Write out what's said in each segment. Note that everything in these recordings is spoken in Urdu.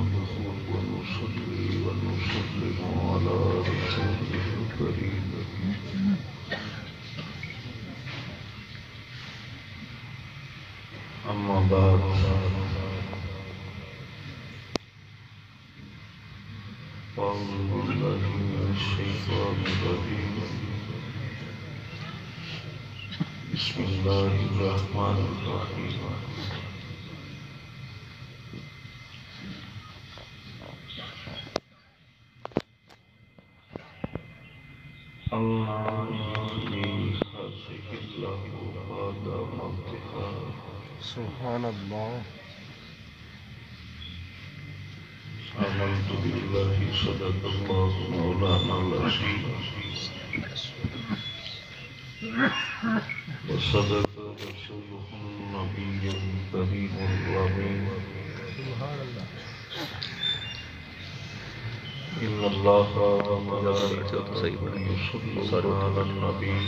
نحمده ونصلي ونسلم على رسوله الكريم أما بعد أعوذ بالله من الشيطان الرجيم بسم الله الرحمن الرحيم سبحان اللہ. آمنت بالله صدق الله مولانا العظيم وصدق رسوله النبي الكريم الأمين إن الله وملائكته يصلون على النبي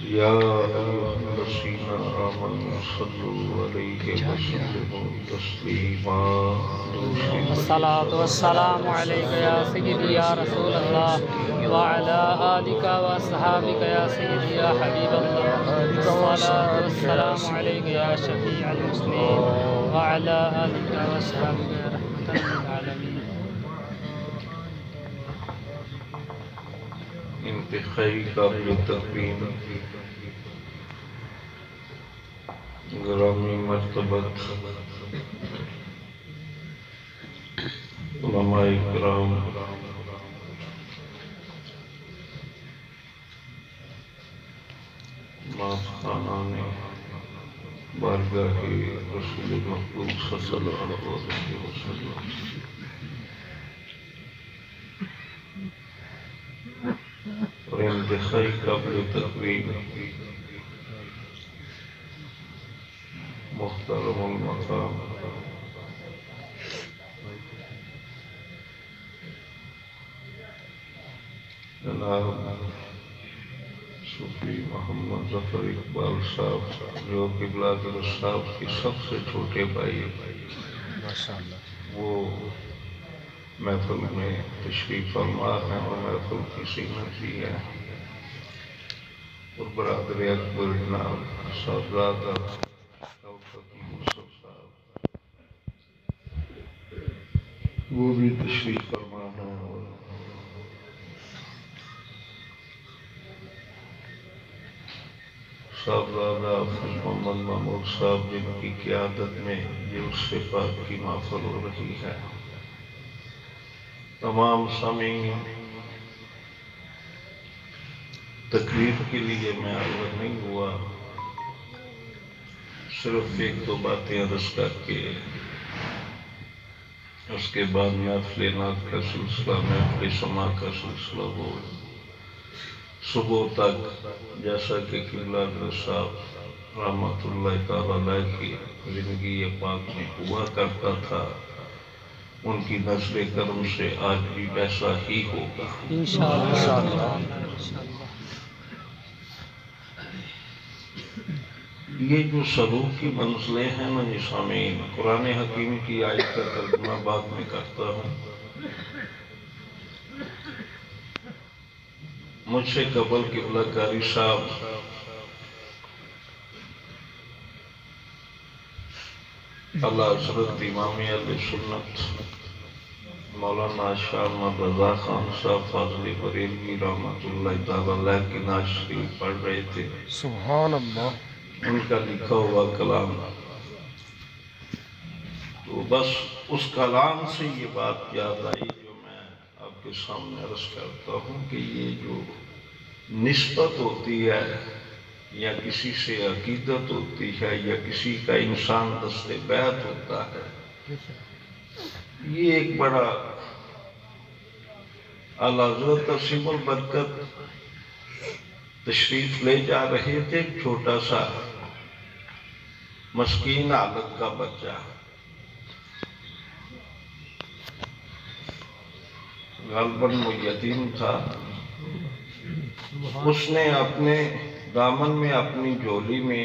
يا أيها الذين آمنوا صلوا عليه وسلموا تسليما الصلاة والسلام عليك يا سيدي يا رسول الله وعلى آلك وأصحابك يا سيدي يا حبيب الله. الصلاة والسلام عليك يا شفيع المسلمين وعلى آلك وأصحابك يا رحمة للعالمين. انتخابی قابل تقویم گرامی مرتبت علماء کرام مافخانان بارگاہ رسول مقبول صلی اللہ علیہ وسلم اور انتخابی قابل تقویم محترم المقام جناب صوفی محمد ظفر اقبال صاحب جو قبلہ درست صاحب کی سب سے چھوٹے بھائی وہ محفل میں تشریف فرما ہیں اور محفل کی سینت بھی ہے اور برادر اکبر جناب صاحبزادہ یوسف صاحب وہ بھی تشریف فرما ہیں اور صاحبزادہ محمد محمود صاحب جن کی قیادت میں یہ اس سے پاک کی محفل ہو رہی ہے. تمام سامعین تقریر کے لیے میں حاضر نہیں ہوا، صرف ایک دو باتیں عرض کر کے اس کے بعد محفل نعت کا سلسلہ محفل سماع کا سلسلہ ہو صبح تک، جیسا کہ قبلہ درست صاحب رحمۃ اللہ تعالیٰ علیہ کی زندگی پاک میں ہوا کرتا تھا، ان کی نظر کرم سے آج بھی ویسا ہی ہوگا انشاءاللہ. یہ جو سلوک کی منزلیں ہیں نا سامعین، قرآن حکیم کی آیت کا ترجمہ بعد میں کرتا ہوں. مجھ سے قبل قبلہ قاری صاحب اللہ حضرت امام اہل سنت مولانا شاہ احمد رضا خان صاحب فاضلی بریلوی رحمۃ اللہ تعالیٰ علیہ کی نعت شریف پڑھ رہے تھے. سبحان اللہ. ان کا لکھا ہوا کلام، تو بس اس کلام سے یہ بات یاد آئی جو میں آپ کے سامنے عرض کرتا ہوں کہ یہ جو نسبت ہوتی ہے یا کسی سے عقیدت ہوتی ہے یا کسی کا انسان دست بیعت ہوتا ہے، یہ ایک بڑا اعلیٰ حضرت تقسیم البرکت تشریف لے جا رہے تھے. ایک چھوٹا سا مسکین حالت کا بچہ، غالباً وہ یتیم تھا. اس نے اپنے دامن میں اپنی جھولی میں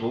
2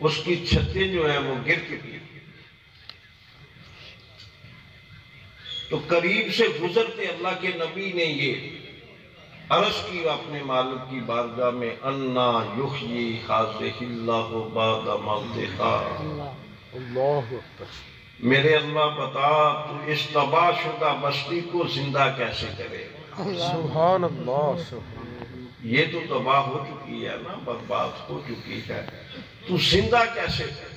اس کی چھتیں جو ہیں وہ گر چکی. تو قریب سے گزرتے اللہ کے نبی نے یہ عرض کی اپنے مالک کی بارگاہ میں انا یحیی ھذہ اللہ بعد موتھا. اللہ اکبر. میرے اللہ بتا تو اس تباہ شدہ بستی کو زندہ کیسے کرے. سبحان اللہ. سبحان یہ تو تباہ ہو چکی ہے نا، برباد ہو چکی ہے، تو زندہ کیسے کرے.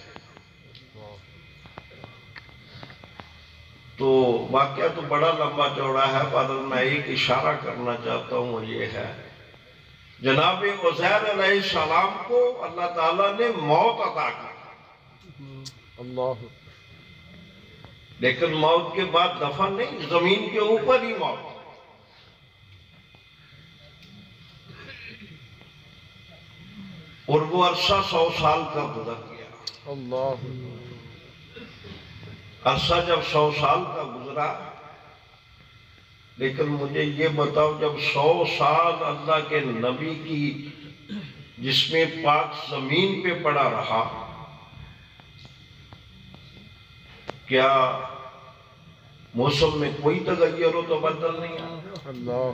تو واقعہ تو بڑا لمبا چوڑا ہے، پر میں ایک اشارہ کرنا چاہتا ہوں، وہ یہ ہے جناب عزیر علیہ السلام کو اللہ تعالیٰ نے موت عطا کی، اللہ. لیکن موت کے بعد دفن نہیں، زمین کے اوپر ہی موت. اور وہ عرصہ 100 سال کا گزر گیا. اللہ. عرصہ جب 100 سال کا گزرا، لیکن مجھے یہ بتاؤ جب 100 سال اللہ کے نبی کی جسم پاک زمین پہ پڑا رہا، کیا موسم میں کوئی تغیر و تبدل نہیں آیا؟ اللہ.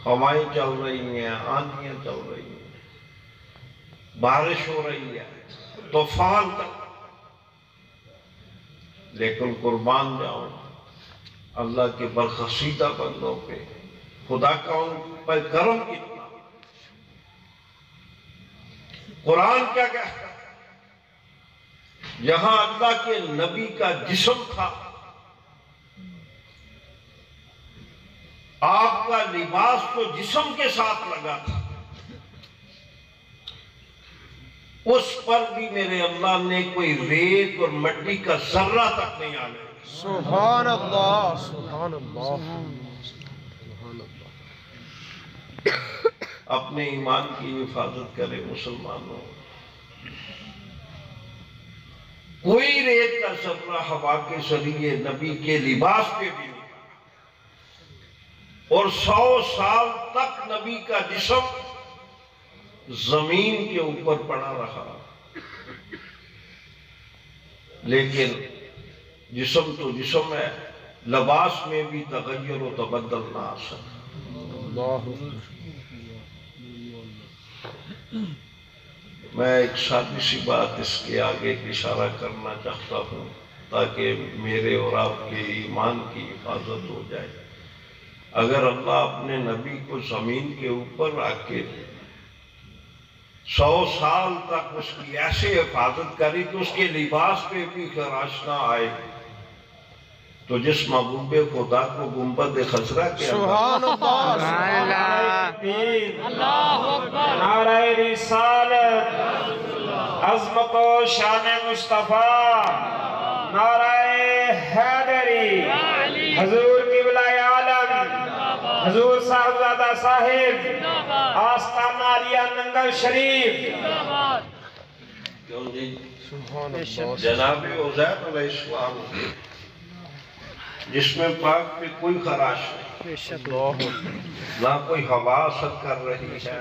ہوائیں چل رہی ہیں، آندھیاں چل رہی ہیں، بارش ہو رہی ہے، طوفان تک. لیکن قربان جاؤں اللہ کے برخصیدہ بندوں پہ، خدا کا ان پر کرم کتنا. قرآن کیا کہتا ہے؟ جہاں اللہ کے نبی کا جسم تھا، آپ کا لباس تو جسم کے ساتھ لگا تھا، اس پر بھی میرے اللہ نے کوئی ریت اور مٹی کا ذرہ تک نہیں آنے دیا. سبحان اللہ. سبحان اللہ. سبحان اللہ. اپنے ایمان کی حفاظت کرے مسلمانوں. کوئی ریت کا ذرہ ہوا کے ذریعے نبی کے لباس پہ بھی نہیں، اور 100 سال تک نبی کا جسم زمین کے اوپر پڑا رہا. لیکن جسم تو جسم ہے، لباس میں بھی تغیر و تبدل نہ آ سکتا. اللہ. میں ایک سادی سی بات اس کے آگے اشارہ کرنا چاہتا ہوں تاکہ میرے اور آپ کے ایمان کی حفاظت ہو جائے. اگر اللہ اپنے نبی کو زمین کے اوپر رکھ کے 100 سال تک اس کی ایسے حفاظت کری کہ اس کے لباس پہ بھی خراش نہ آئے، تو جس محبوب خدا کو گنبد خضرا کے سبحان اللہ. اللہ اکبر. نعرہ رسالت، عظمت و شان مصطفیٰ، نعرہ حیدری، حضور قبلہ عالم، حضور صاحبزادہ صاحب، آستانہ علیہ ننگل شریف. کیوں جی؟ سبحان اللہ. جناب عزیر علیہ السلام جس میں پاک پہ کوئی خراش نہیں، نہ کوئی ہوا اثر کر رہی ہے،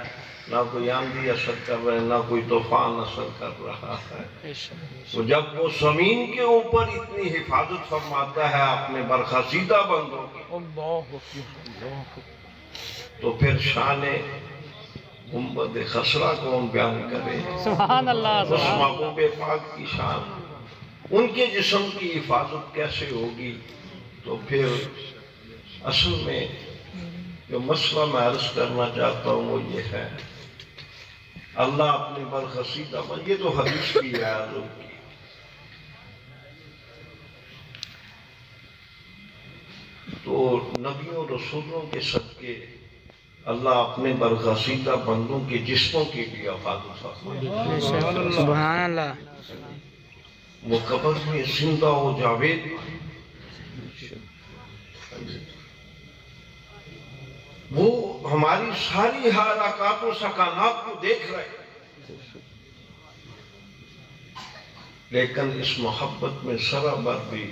نہ کوئی آندھی اثر کر رہی ہے، نہ کوئی طوفان اثر کر رہا ہے. تو جب وہ زمین کے اوپر اتنی حفاظت فرماتا ہے اپنے برخصیدہ بندوں کی، اللہ اکبر. تو پھر شان گنبد خضرا کون بیان کرے؟ سبحان اللہ. اس محبوب پاک کی شان، ان کے جسم کی حفاظت کیسے ہوگی؟ تو پھر اصل میں جو مسئلہ میں عرض کرنا چاہتا ہوں وہ یہ ہے، اللہ اپنے برخصیدہ بندوں، یہ تو حدیث بھی ہے حضور کی، تو نبیوں رسولوں کے صدقے اللہ اپنے برخصیدہ بندوں کے جسموں کی بھی حفاظت فرمائے. سبحان اللہ. وہ قبر میں زندہ ہو جاوید، وہ ہماری ساری حرکات و سکانات کو دیکھ رہے ہیں، لیکن اس محبت میں ذرا بر بھی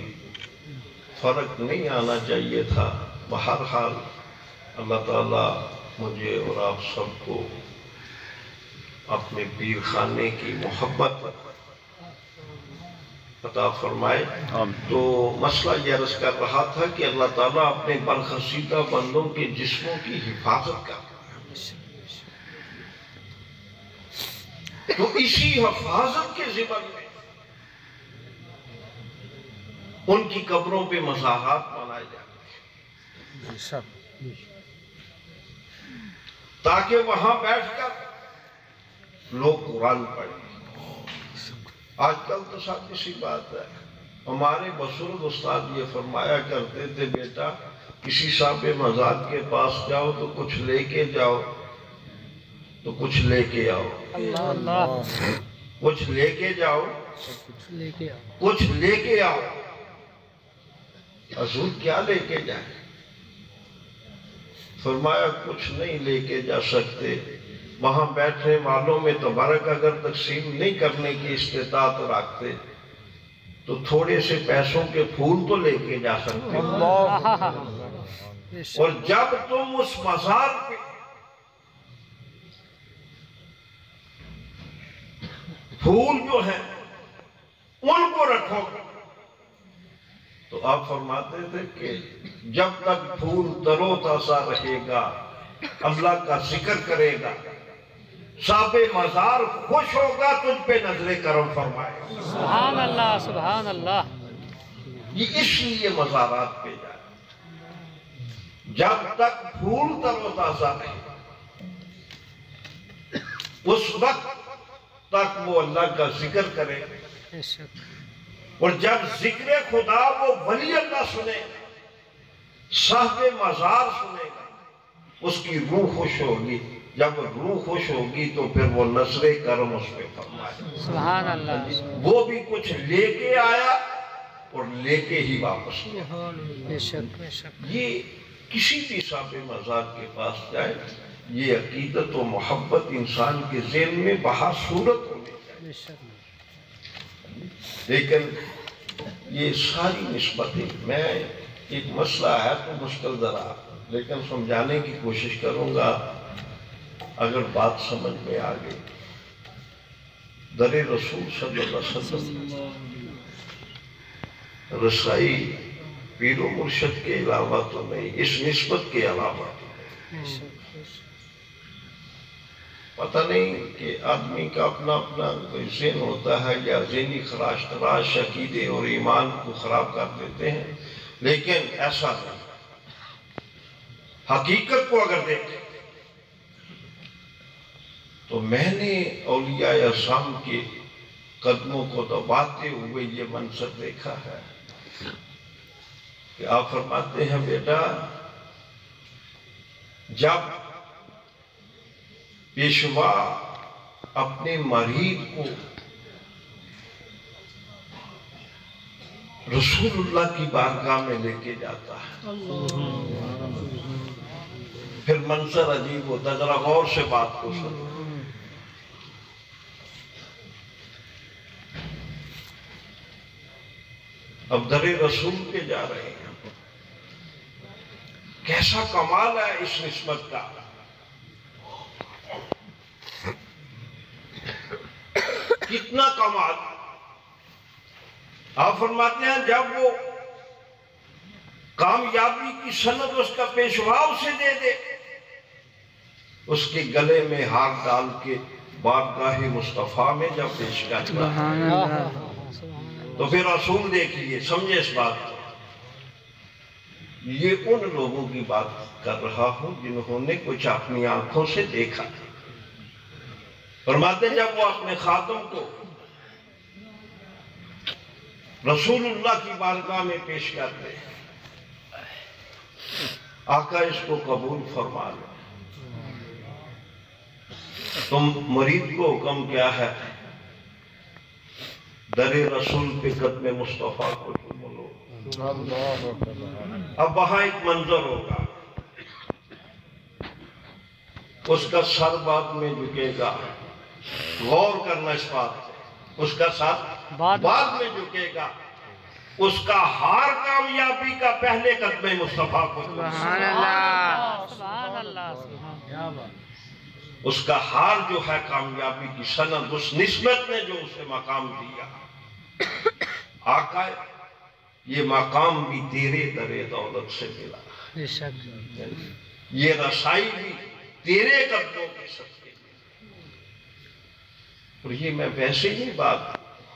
فرق نہیں آنا چاہیے تھا. بہرحال اللہ تعالیٰ مجھے اور آپ سب کو اپنے پیر خانے کی محبت عطا فرمائے۔ تو مسئلہ یہ عرض کر رہا تھا کہ اللہ تعالیٰ اپنے برخصیدہ بندوں کے جسموں کی حفاظت کرتا ہے، تو اسی حفاظت کے ضمن میں ان کی قبروں پہ مزارات بنائے جاتے ہیں تاکہ وہاں بیٹھ کر لوگ قرآن پڑھیں۔ آج کل تو ساتھ سی بات ہے، ہمارے بزرگ استاد یہ فرمایا کرتے تھے، بیٹا کسی صاحب مزار کے پاس جاؤ تو کچھ لے کے جاؤ، تو کچھ لے کے آؤ، کچھ لے کے جاؤ، کچھ لے کے آؤ۔ حضور کیا لے کے جائیں؟ فرمایا کچھ نہیں لے کے جا سکتے، وہاں بیٹھنے والوں میں تبارک اگر تقسیم نہیں کرنے کی استطاعت رکھتے تو تھوڑے سے پیسوں کے پھول تو لے کے جا سکتے۔ اور جب تم اس مزار پہ پھول جو ہیں ان کو رکھو گے تو آپ فرماتے تھے کہ جب تک پھول تر و تازہ رہے گا، اللہ کا ذکر کرے گا، صاحب مزار خوش ہوگا، تجھ پہ نظر کرم فرمائے گا۔ سبحان اللہ، سبحان اللہ۔ یہ اس لیے مزارات پہ جائے، جب تک پھول تر و تازہ رہے اس وقت تک وہ اللہ کا ذکر کرے، اور جب ذکر خدا وہ ولی اللہ سنے گا، صاحب مزار سنے گا، اس کی روح خوش ہوگی، جب روح خوش ہوگی تو پھر وہ نظر کرم اس پہ فرمائے۔ سبحان اللہ۔ وہ بھی کچھ لے کے آیا اور لے کے ہی واپس گیا۔ بے شک بے شک۔ یہ کسی بھی صاحب مزار کے پاس جائے، یہ عقیدت و محبت انسان کے ذہن میں بہت صورت ہونی چاہیے۔ بے شک۔ لیکن یہ ساری نسبتیں، میں ایک مسئلہ ہے تو مشکل ذرا، لیکن سمجھانے کی کوشش کروں گا اگر بات سمجھ میں آ گئی۔ در رسول صلی اللہ علیہ وسلم رسائی پیر و مرشد کے علاوہ تو نہیں، اس نسبت کے علاوہ تو نہیں۔ پتہ نہیں کہ آدمی کا اپنا اپنا کوئی ذہن ہوتا ہے یا ذہنی خراش تراش عقیدے اور ایمان کو خراب کر دیتے ہیں، لیکن ایسا نہیں۔ حقیقت کو اگر دیکھیں تو میں نے اولیاء اعظم کے قدموں کو دباتے ہوئے یہ منظر دیکھا ہے کہ آپ فرماتے ہیں بیٹا جب پیشوا اپنے مرید کو رسول اللہ کی بارگاہ میں لے کے جاتا ہے پھر منظر عجیب ہوتا ہے، ذرا غور سے بات کو سنو۔ اب در رسول پہ جا رہے ہیں، کیسا کمال ہے اس نسبت کا۔ کتنا کمال۔ آپ فرماتے ہیں جب وہ کامیابی کی سند اس کا پیشوا اسے دے دے، اس کے گلے میں ہاتھ ڈال کے بارگاہ مصطفیٰ میں جب پیش کرتا ہے تو پھر رسول دیکھیے، سمجھے اس بات کو۔ یہ ان لوگوں کی بات کر رہا ہوں جنہوں نے کچھ اپنی آنکھوں سے دیکھا۔ فرماتے ہیں جب وہ اپنے خاتم کو رسول اللہ کی بارگاہ میں پیش کرتے ہیں، آقا اس کو قبول فرما لو۔ تم مرید کو حکم کیا ہے؟ در رسول پہ قدم مصطفیٰ کو چوم لو۔ اب وہاں ایک منظر ہوگا، اس کا سر بعد میں جھکے گا، غور کرنا اس بات سے، اس کا سر بعد میں جھکے گا، اس کا ہار کامیابی کا پہلے قدم مصطفیٰ کو چوم لو۔ سبحان اللہ، سبحان اللہ۔ اس کا حال جو ہے کامیابی کی سند، اس نسبت نے جو اسے مقام دیا، آقا یہ مقام بھی تیرے در دولت سے ملا، بے شک یہ رسائی بھی تیرے قدموں کے صدقے ملی۔ اور یہ میں ویسے ہی بات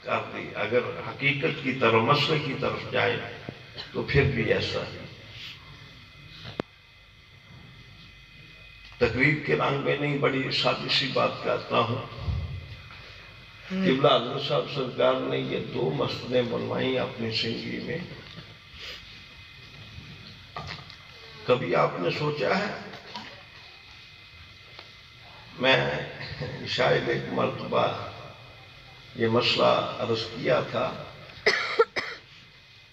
کر دی، اگر حقیقت کی طرف مسئلے کی طرف جائے تو پھر بھی ایسا ہے۔ تقریب کے رنگ میں نہیں، بڑی سادی سی بات کہتا ہوں۔ قبلہ حضرت صاحب سرکار نے یہ 2 مسجدیں بنوائی اپنی زندگی میں۔ کبھی آپ نے سوچا ہے؟ میں شاید ایک مرتبہ یہ مسئلہ عرض کیا تھا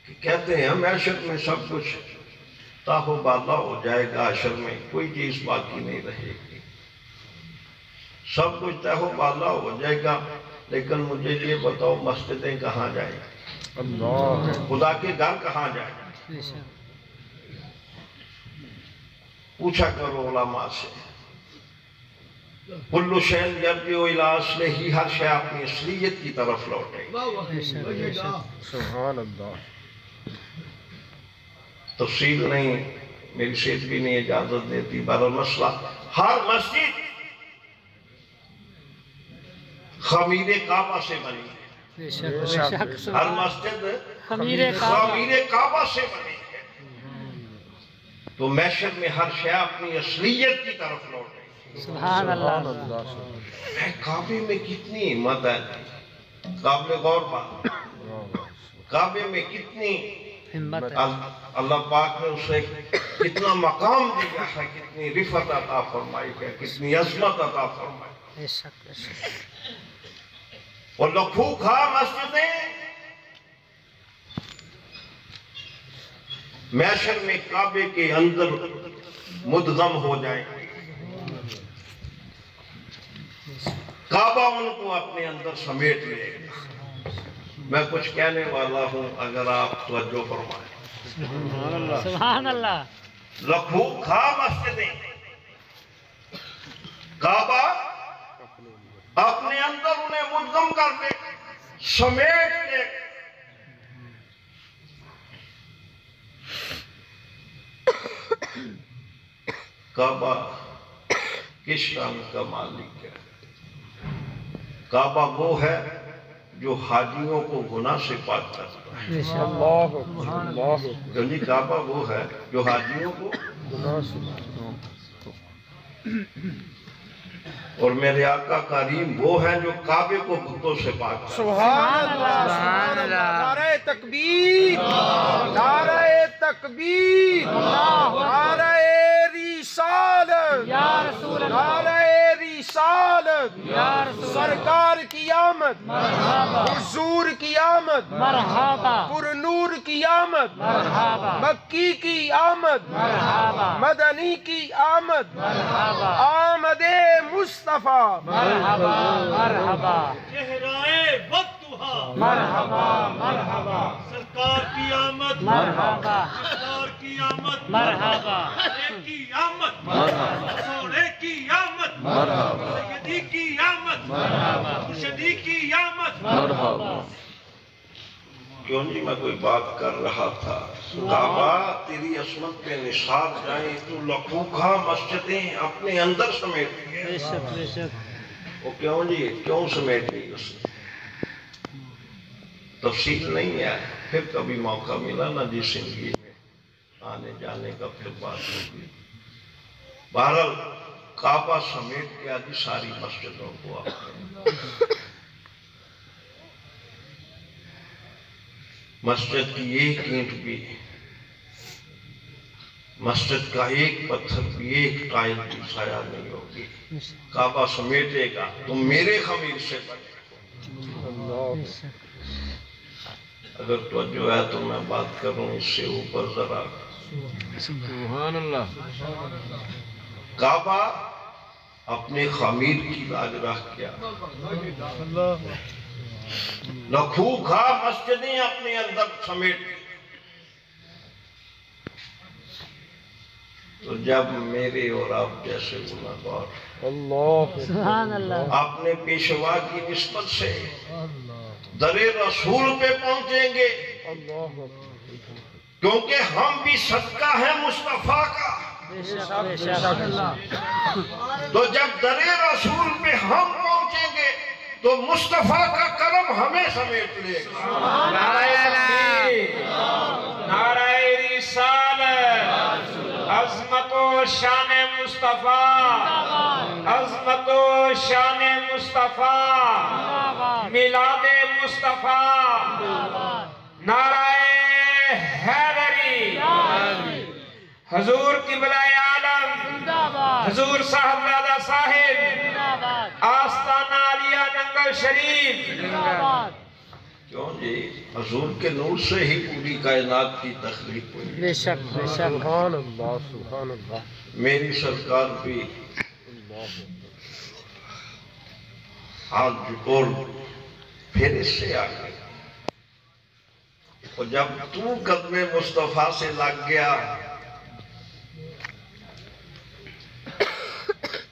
کہ کہتے ہیں معاشر میں سب کچھ تاہو بالا ہو جائے گا، عشر میں کوئی چیز باقی نہیں رہے گی، سب کچھ تاہو بالا ہو جائے گا، لیکن مجھے یہ بتاؤ مسجدیں کہاں جائیں، خدا کے گھر کہاں جائیں؟ پوچھا کرو علماء سے، کلو شین یرجع الی اصلہ، ہر شے اپنی اصلیت کی طرف لوٹے۔ سبحان اللہ۔ تفصیل نہیں، میری صحت بھی نہیں اجازت دیتی، بہرحال مسئلہ ہر مسجد خمیر کعبہ سے بنی ہے، ہر مسجد خمیر کعبہ سے بنی ہے، تو محشر میں ہر شے اپنی اصلیت کی طرف لوٹے۔ سبحان اللہ۔ کعبے میں کتنی ہمت ہے، قابل غور بات، کعبے میں کتنی ہمت ہے، اللہ پاک نے اسے کتنا مقام دیا ہے، کتنی رفعت عطا فرمائی ہے، کتنی عظمت عطا فرمائی، بے شک بے شک۔ اور لکھوں کھا مسجدیں محشر میں کعبے کے اندر مدغم ہو جائیں، کعبہ ان کو اپنے اندر سمیٹ لے گا۔ میں کچھ کہنے والا ہوں، اگر آپ توجہ فرمائیں۔ سبحان اللہ۔ لکھوں کھا مسجدیں کعبہ اپنے اندر انہیں مدغم کر دے، سمیٹ لے۔ کعبہ کس رنگ کا مالک ہے؟ کعبہ وہ ہے جو حاجیوں کو گناہ سے پاک کرتا ہے۔ اللہ اللہ۔ یعنی کعبہ وہ ہے جو حاجیوں کو، اور میرے آقا کریم وہ ہے جو کعبے کو بتوں سے پاک کرتا ہے۔ سبحان اللہ سبحان اللہ۔ نعرہ تکبیر، نعرہ تکبیر، نعرہ رسالت، یا رسول اللہ، نعرہ رسالت، یا رسول اللہ، سرکار کی آمد، مرحبا حضور کی آمد، مرحبا پر نور کی آمد، مرحبا مکی کی آمد، مرحبا مدنی کی آمد، مرحبا آمد مصطفیٰ، مرحبا مرحبا چہرائے بددعا، مرحبا مرحبا سرکار کی آمد، مرحبا سرکار کی آمد، مرحبا سوڑے کی آمد، سوڑے کی آمد، سیدی کی آمد، مرشدی کی آمد، کیوں نہیں میں کوئی بات کر رہا تھا، کعبہ تیری عصمت پہ نثار جائیں تو لکھوں کھا مسجدیں اپنے اندر سمیٹ لی۔ بے شک بے شک۔ وہ کیوں جی، کیوں سمیٹ لی اس نے؟ تفصیل نہیں ہے، پھر کبھی موقع ملا نا جی زندگی میں آنے جانے کا، پھر بات ہوگی۔ بہرحال کعبہ سمیٹ کے آدھی ساری مسجدوں کو اپنے مسجد کی ایک اینٹ بھی، مسجد کا ایک پتھر بھی، ایک ٹائل بھی ضائع نہیں ہوگی۔ کعبہ سمیٹے گا تم میرے خمیر سے بنے۔ اگر توجہ ہے تو میں بات کروں اس سے اوپر ذرا۔ سبحان اللہ۔ کعبہ اپنے خمیر کی لاج رکھ کیا، لکھوں کھا مسجدیں اپنے اندر سمیٹ لی۔ تو جب میرے اور آپ جیسے گناہگار سبحان اللہ. اپنے پیشوا کی نسبت سے در رسول پہ پہنچیں گے، کیونکہ ہم بھی صدقہ ہیں مصطفیٰ کا. بے شک بے شک. تو جب در رسول پہ ہم پہنچیں گے تو مصطفیٰ کا کرم ہمیں سمیٹ لے گا. نعرہ تکبیر، نعرہ رسالت، عظمت و شان مصطفیٰ، عظمت و شان مصطفیٰ، میلاد مصطفیٰ، نعرہ حیدری، حضور قبلہ عالم، حضور صاحبزادہ صاحب، آستانہ علیہ ننگل شریف. کیوں جی؟ حضور کے نور سے ہی پوری کائنات کی تخلیق ہوئی. بے شک بے شک. سبحان اللہ سبحان اللہ. میری سرکار بھی ہاتھ جھکوڑ پھر اس سے آگے، اور جب تو قدم مصطفیٰ سے لگ گیا،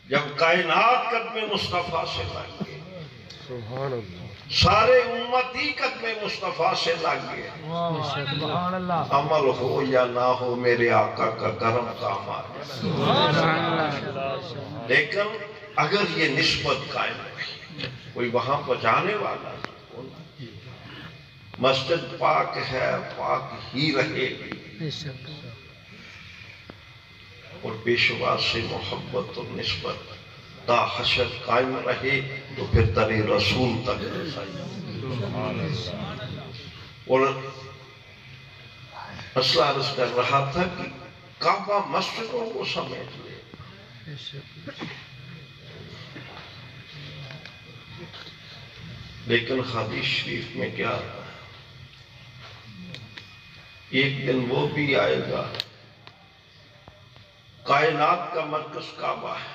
جب کائنات قدم مصطفیٰ سے لگ گئے، سبحان اللہ. سارے امتی قدم مصطفیٰ سے لگ گئے، سبحان اللہ. عمل ہو یا نہ ہو میرے آقا کا کرم کام آ گیا. لیکن اگر یہ نسبت قائم رہی، کوئی وہاں پہنچانے والا نہیں. مسجد پاک ہے، پاک ہی رہے گی، بے شک. اور پیشوا سے محبت اور نسبت تا حشر قائم رہے تو پھر در رسول تک رسائی. اور اصلا عرض کر رہا تھا کہ کعبہ مسجدوں کو سمیٹ لے. بے شک. لیکن حدیث شریف میں کیا آتا ہے؟ ایک دن وہ بھی آئے گا، کائنات کا مرکز کعبہ ہے،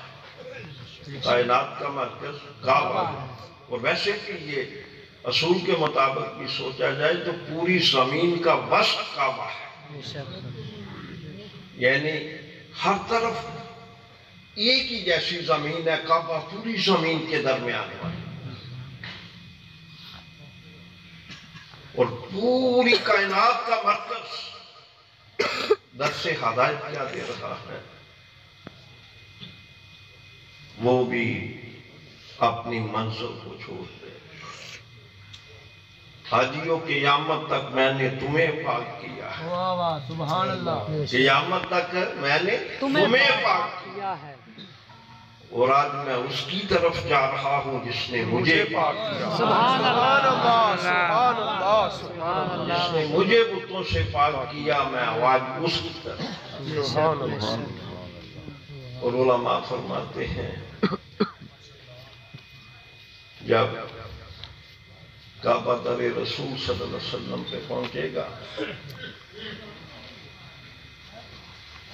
کائنات کا مرکز کعبہ ہے. اور ویسے کہ یہ اصول کے مطابق بھی سوچا جائے تو پوری زمین کا وسط کعبہ ہے، بے شک. یعنی ہر طرف ایک ہی جیسی زمین ہے. کعبہ پوری زمین کے درمیان ہے، اور پوری کائنات کا مرکز درس ہدایت کیا دے رہا ہے؟ وہ بھی اپنی منزل کو چھوڑ دے. حاجیوں قیامت تک میں نے تمہیں پاک کیا ہے، واہ واہ سبحان اللہ. قیامت تک میں نے تمہیں پاک کیا، کیا ہے. اور آج میں اس کی طرف جا رہا ہوں جس نے مجھے پاک کیا، سبحان اللہ. سبحان اللہ سبحان سبحان جس اللہ. نے مجھے بتوں سے پاک کیا. میں آواز اس کی طرف. سبحان اللہ. اور علماء فرماتے ہیں جب کعبہ در رسول صلی اللہ علیہ وسلم پہ پہنچے گا،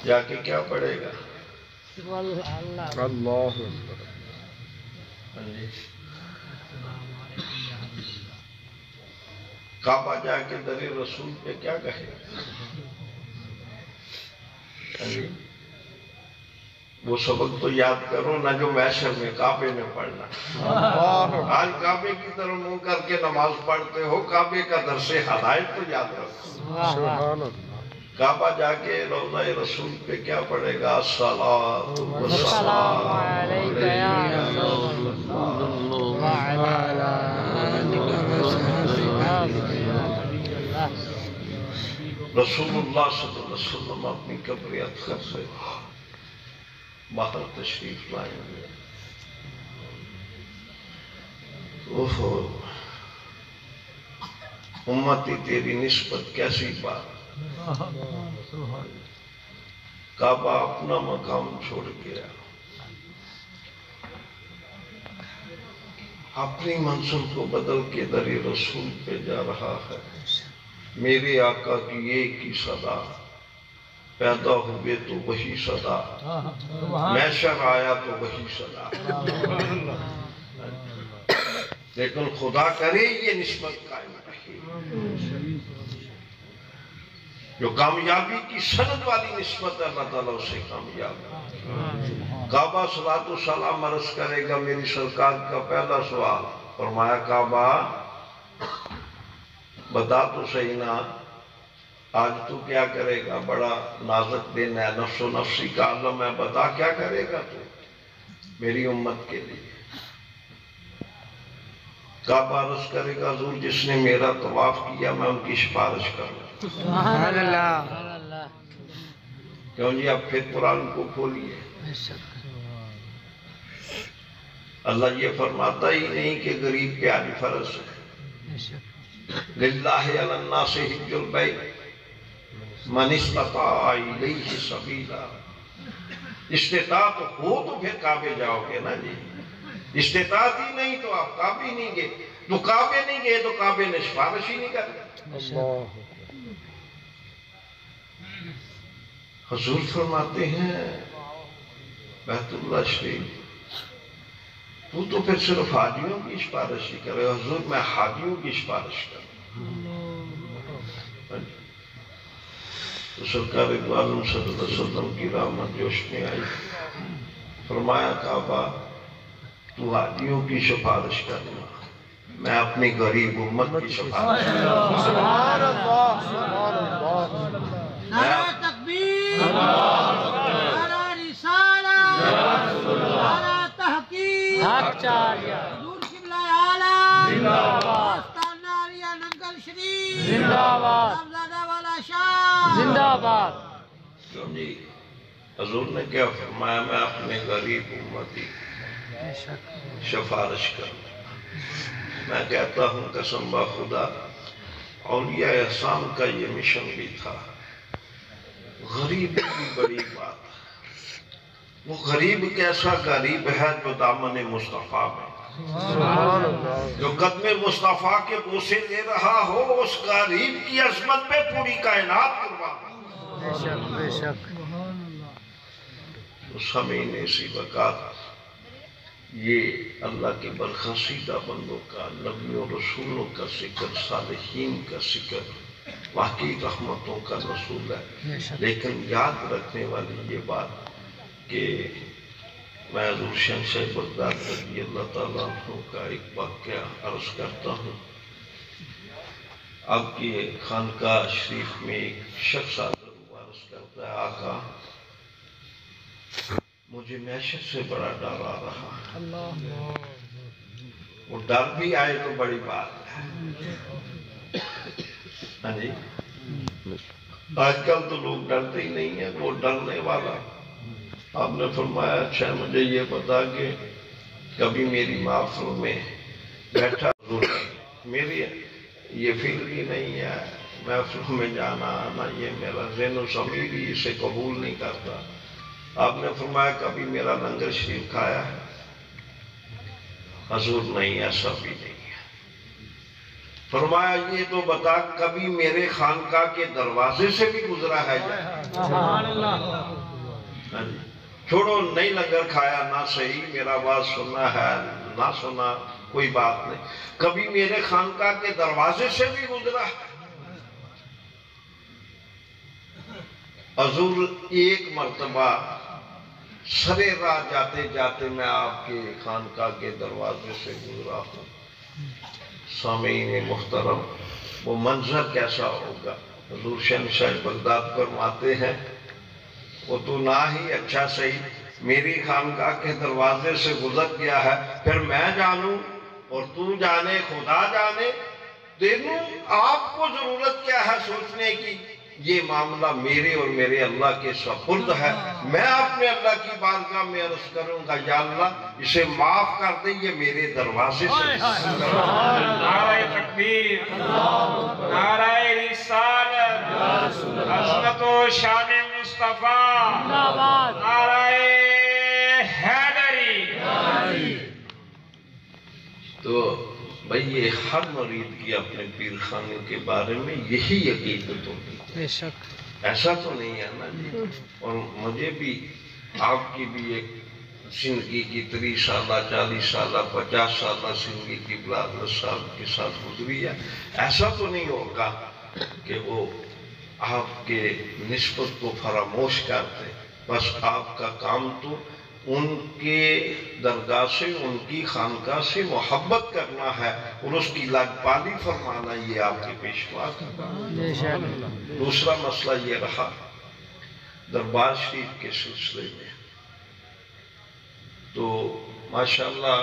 جا کے کیا پڑے گا؟ اللہ. اللہ کعبہ جا کے در رسول پہ کیا کہے گا؟ وہ سبق تو یاد کرو نہ جو محشر میں کعبے میں پڑھنا. آج کعبے کی طرف منہ کر کے نماز پڑھتے ہو، کعبے کا درس ہدایت تو یاد رکھو. واہ واہ. سبحان اللہ. کعبہ جا کے روضہ رسول پہ کیا پڑھے گا؟ الصلاۃ السلام علیک یا رسول اللہ وعلی آلک وصحبہ یا حبیب اللہ. رسول اللہ صلی اللہ علیہ وسلم اپنی قبر اطہر سے باہر تشریف لائیں گے. امتی تیری نسبت کیسی بات. کعبہ اپنا مقام چھوڑ گیا، اپنی منزل کو بدل کے در رسول پہ جا رہا ہے. میرے آقا کی ایک ہی صدا، پیدا ہوئے تو وہی صدا، محشر آیا تو وہی صدا. لیکن خدا کرے یہ نسبت قائم رہے. جو کامیابی کی سند والی نسبت ہے اللہ تعالیٰ اسے کامیاب کعبہ صلاۃ و سلام عرض کرے گا میری سرکار کا پہلا سوال فرمایا کعبہ بتا تو صحیح نا آج تو کیا کرے گا بڑا نازک دن ہے نفس و نفسی کا عالم ہے بتا کیا کرے گا تو میری امت کے لیے کعبہ عرض کرے گا حضور جس نے میرا طواف کیا میں ان کی سفارش کروں سبحان اللہ کیوں جی اب پھر قرآن کو کھولیے اللہ یہ فرماتا ہی نہیں کہ غریب پہ آج فرض ہے للہ علی الناس حج البیت من استطاع الیہ سبیلا استطاعت ہو تو پھر کعبے جاؤ گے نا جی استطاعت ہی نہیں تو آپ کعبے نہیں گئے تو کعبے نہیں گئے تو کعبے نے سفارش ہی نہیں کرتے حضور فرماتے ہیں بیت اللہ شریف تو پھر صرف حاجیوں کی سفارش ہی کرے حضور میں حاجیوں کی سفارش کروں تو سرکار دو عالم صلی اللہ علیہ وسلم کی رحمت جوش میں آئی فرمایا کعبہ تو حاجیوں کی سفارش کرنا میں اپنی غریب امت کی سفارش کروں سبحان اللہ سبحان اللہ نعرہ تکبیر نعرہ رسالہ نعرہ تحقیق حق چاہیے حضور قبلہ عالم زندہ باد آستانہ علیہ ننگل شریف زندہ باد صاحبزادہ والا شاہ زندہ باد کیوں جی حضور نے کیا فرمایا میں اپنے غریب امتی سفارش کروں میں کہتا ہوں قسم با خدا اولیاء احسان کا یہ مشن بھی تھا غریب کی بڑی بات وہ غریب کیسا غریب ہے جو دامن مصطفیٰ میں سبحان اللہ جو قدم مصطفیٰ کے بوسے دے رہا ہو اس غریب کی عظمت پہ پوری کائنات قربان بے شک بے شک اس ہمیں اسی وقت یہ اللہ کے برخاصیدہ بندوں کا نبیوں رسولوں کا ذکر صالحین کا ذکر واقعی رحمتوں کا رسول ہے لیکن یاد رکھنے والی یہ بات کہ میں حضور شہنشاہ بغداد رضی اللہ تعالیٰ عنہ کا ایک واقعہ عرض کرتا ہوں اب کی خانقاہ شریف میں ایک شخص آتا ہے عرض کرتا ہے آقا مجھے معیشت سے بڑا ڈر آ رہا ہے وہ ڈر بھی آئے تو بڑی بات ہے ہاں جی آج کل تو لوگ ڈرتے ہی نہیں ہیں وہ ڈرنے والا آپ نے فرمایا اچھا مجھے یہ بتا کہ کبھی میری محفل میں بیٹھا ضرور میری یہ فکر ہی نہیں ہے محفلوں میں جانا آنا یہ میرا ذہن و ضمیر ہی اسے قبول نہیں کرتا آپ نے فرمایا کبھی میرا لنگر شریف کھایا ہے حضور نہیں ایسا بھی نہیں ہے فرمایا یہ تو بتا کبھی میرے خانقاہ کے دروازے سے بھی گزرا ہے سبحان اللہ چھوڑو نہیں لنگر کھایا نہ صحیح میرا آواز سننا ہے نہ سنا کوئی بات نہیں کبھی میرے خانقاہ کے دروازے سے بھی گزرا ہے حضور ایک مرتبہ سرے راہ جاتے جاتے میں آپ کے خانقاہ کے دروازے سے گزرا ہوں سامعین محترم وہ منظر کیسا ہوگا حضور شہنشاہ بغداد فرماتے ہیں وہ تو نہ ہی اچھا صحیح میری خانقاہ کے دروازے سے گزر گیا ہے پھر میں جانوں اور تو جانے خدا جانے دونوں آپ کو ضرورت کیا ہے سوچنے کی یہ معاملہ میرے اور میرے اللہ کے سپرد ہے میں اپنے اللہ کی بارگاہ میں عرض کروں گا یا اللہ اسے معاف کر دے یہ میرے دروازے سے نعرہ تکبیر نعرہ رسالت عظمت و شان مصطفیٰ نعرہ حیدری تو بھئی یہ ہر مرید کی اپنے پیر خانے کے بارے میں یہی عقیدت ہوتی بے شک ایسا تو نہیں ہے نا جی اور مجھے بھی آپ کی بھی ایک زندگی کی 30 سالہ 40 سالہ 50 سالہ زندگی کی بلاد صاحب کے ساتھ گزری ہے ایسا تو نہیں ہوگا کہ وہ آپ کے نسبت کو فراموش کر دیں. بس آپ کا کام تو ان کے درگاہ سے، ان کی خانقاہ سے محبت کرنا ہے اور اس کی لاجپالی فرمانا. یہ آپ کے پیشوا کا کام. دوسرا مسئلہ یہ رہا دربار شریف کے سلسلے میں، تو ماشاءاللہ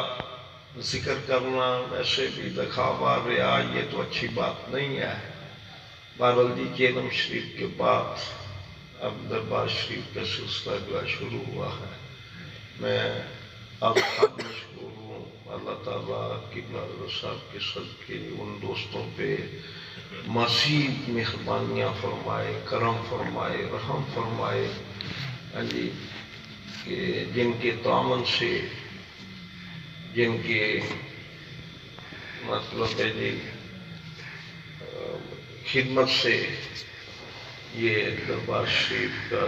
ذکر کرنا ویسے بھی دکھاوا ریا، یہ تو اچھی بات نہیں ہے. بہرحال جی جہلم شریف کے بعد اب دربار شریف کا سلسلہ جو ہے شروع ہوا ہے. میں اب حد مشکور ہوں اللہ تعالیٰ قبلہ حضرت صاحب کے صدقے ان دوستوں پہ مزید مہربانیاں فرمائے، کرم فرمائے، رحم فرمائے جی، کہ جن کے تعاون سے، جن کے مطلب ہے جی خدمت سے یہ دربار شریف کا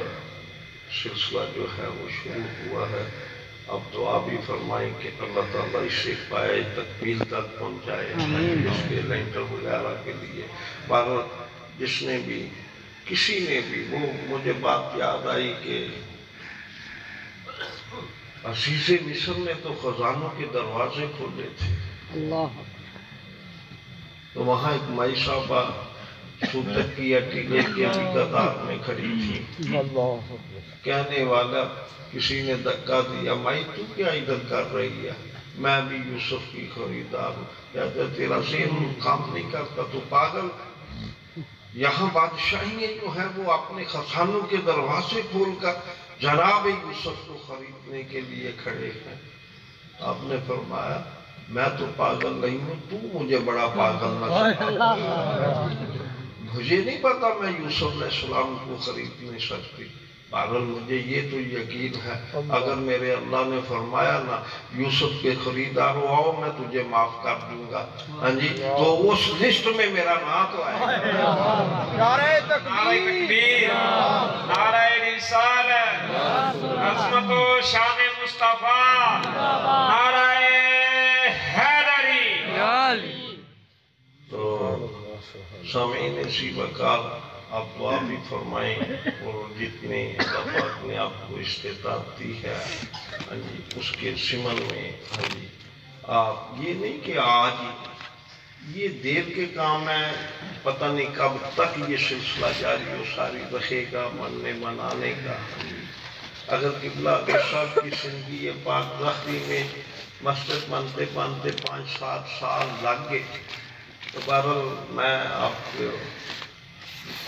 سلسلہ جو ہے وہ شروع ہوا ہے. اب تو آپ ہی فرمائیں کہ اللہ تعالیٰ اسے پائے تکمیل تک پہنچائے اس کے لینٹر وغیرہ کے لیے. بہرحال جس نے بھی، کسی نے بھی، وہ مجھے بات یاد آئی کہ عزیز مصر نے تو خزانوں کے دروازے کھولے تھے. تو وہاں ایک مائی صاحبہ سوتک کی اٹی لے کے ابھی قطار میں کھڑی تھی. کہنے والا کسی نے دھکا دیا، مائی تو کیا ادھر کر رہی ہے؟ میں بھی یوسف کی خریدار ہوں. کہتے تیرا ذہن کام نہیں کرتا تو پاگل. یہاں بادشاہیاں جو ہیں وہ اپنے خزانوں کے دروازے کھول کر جناب یوسف کو خریدنے کے لیے کھڑے ہیں. آپ نے فرمایا میں تو پاگل نہیں ہوں، تو مجھے بڑا پاگل نہ کر. مجھے نہیں پتا میں یوسف علیہ السلام کو خرید نہیں سکتی. بہرحال مجھے یہ تو یقین ہے اگر میرے اللہ نے فرمایا نا یوسف کے خریدار آؤ میں تجھے معاف کر دوں گا، ہاں جی، تو اس لسٹ میں میرا نام تو آئے گا. نعرہ تکبیر، نعرہ رسالت، عظمت و شان مصطفیٰ، نعرہ حیدری. تو سامعین اسی وقال آپ دعا بھی فرمائیں اور جتنے اللہ پاک نے آپ کو استطاعت دی ہے ہاں جی اس کے ضمن میں ہاں جی آپ یہ نہیں کہ آج یہ دیر کے کام ہے، پتہ نہیں کب تک یہ سلسلہ جاری و ساری رہے گا مننے منانے کا. اگر قبلہ صاحب کی زندگی پاک رختی میں مسجد بنتے بنتے 5-7 سال لگ گئے، تو بہرحال میں آپ کو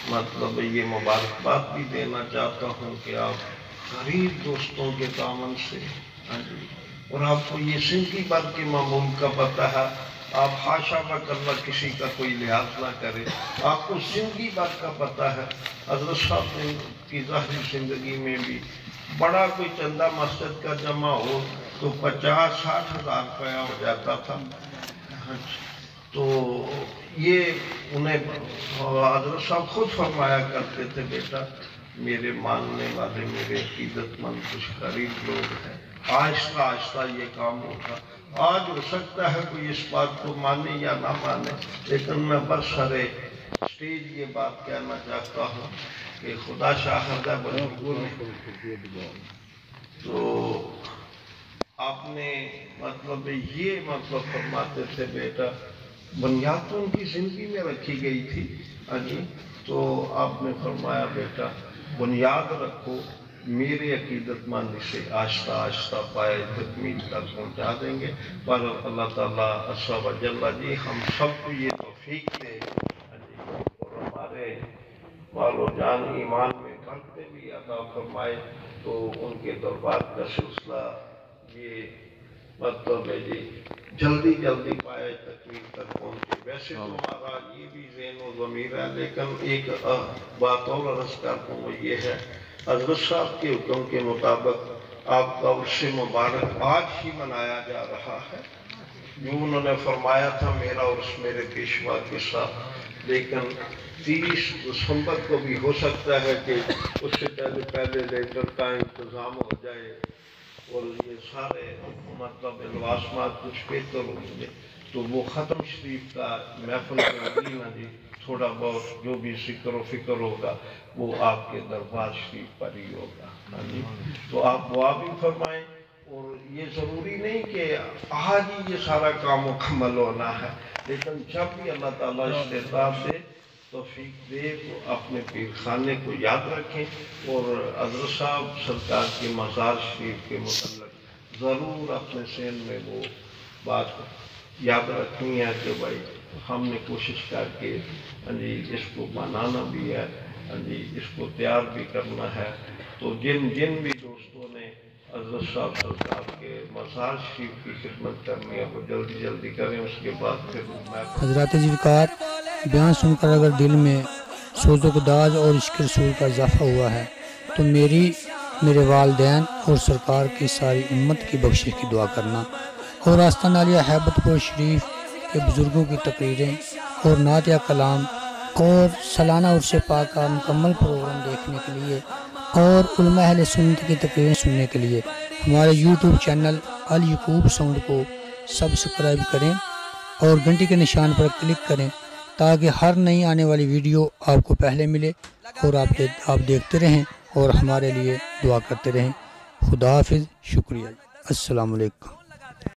مطلب یہ مبارکباد بھی دینا چاہتا ہوں کہ آپ غریب دوستوں کے تعاون سے ہاں جی، اور آپ کو یہ زندگی بھر کے معمول کا پتہ ہے. آپ حاشا وکلا کسی کا کوئی لحاظ نہ کرے، آپ کو زندگی بھر کا پتہ ہے. حضرت صاحب نے کی ظاہری زندگی میں بھی بڑا کوئی چندہ مسجد کا جمع ہو تو 50-60 ہزار روپیہ ہو جاتا تھا. تو یہ انہیں حضرت صاحب خود فرمایا کرتے تھے بیٹا میرے ماننے والے میرے عقیدت مند کچھ غریب لوگ ہیں، آہستہ آہستہ یہ کام ہوگا. آج ہو سکتا ہے کوئی اس بات کو مانے یا نہ مانے، لیکن میں برسرے اسٹیج یہ بات کہنا چاہتا ہوں کہ خدا شاہد ہے بزرگوں نے. تو آپ نے مطلب یہ مطلب فرماتے تھے بیٹا بنیاد تو ان کی زندگی میں رکھی گئی تھی ہاں جی، تو آپ نے فرمایا بیٹا بنیاد رکھو، میرے عقیدت مند اسے آہستہ آہستہ پائے تکمیل تک پہنچا دیں گے. پر اللہ تعالیٰ عز و جل جی ہم سب کو یہ توفیق دے ہاں جی، اور ہمارے مال و جان ایمان میں برکتیں بھی عطا فرمائے. تو ان کے دربار کا سلسلہ یہ مطلب ہے جی جلدی جلدی پائے تکمیل تک پہنچے. ویسے تو ہمارا یہ بھی ذہن و ضمیر ہے، لیکن ایک بات اور عرض کرتا ہوں وہ یہ ہے حضرت صاحب کے حکم کے مطابق آپ کا عرس مبارک آج ہی منایا جا رہا ہے. جو انہوں نے فرمایا تھا میرا عرس میرے پیشوا کے ساتھ، لیکن 30 دسمبر کو بھی ہو سکتا ہے کہ اس سے پہلے لیٹر کا انتظام ہو جائے اور یہ سارے مطلب لوازمات کچھ بہتر ہوں گے. تو وہ ختم شریف کا محفل کا جی تھوڑا بہت جو بھی ذکر و فکر ہوگا وہ آپ کے دربار شریف پر ہی ہوگا. ہاں جی تو آپ دعا بھی فرمائیں. اور یہ ضروری نہیں کہ آج ہی یہ سارا کام مکمل ہونا ہے، لیکن جب بھی اللہ تعالیٰ استطاعت دے توفیق دے تو اپنے پیر خانے کو یاد رکھیں. اور حضرت صاحب سرکار کے مزار شریف کے متعلق ضرور اپنے ذہن میں وہ بات یاد رکھنی ہے کہ بھائی ہم نے کوشش کر کے اس کو بنانا بھی ہے، اس کو تیار بھی کرنا ہے. تو جن بھی دوستوں نے حضرت صاحب سرکار کے مزار شریف کی خدمت کرنی ہے وہ جلدی کریں. اس کے بعد پھر حضرات ذوالفقار بیان سن کر اگر دل میں سوز و گداز اور عشق رسول کا اضافہ ہوا ہے تو میرے والدین اور سرکار کی ساری امت کی بخشش کی دعا کرنا، اور آستانہ عالیہ ہیبت پور شریف کے بزرگوں کی تقریریں اور نعت یا کلام اور سالانہ عرس پاک کا مکمل پروگرام دیکھنے کے لیے اور علماء اہل سنت کی تقریریں سننے کے لیے ہمارے یوٹیوب چینل الیعقوب ساؤنڈ کو سبسکرائب کریں اور گھنٹی کے نشان پر کلک کریں تاکہ ہر نئی آنے والی ویڈیو آپ کو پہلے ملے اور آپ دیکھتے رہیں اور ہمارے لیے دعا کرتے رہیں. خدا حافظ. شکریہ. السلام علیکم.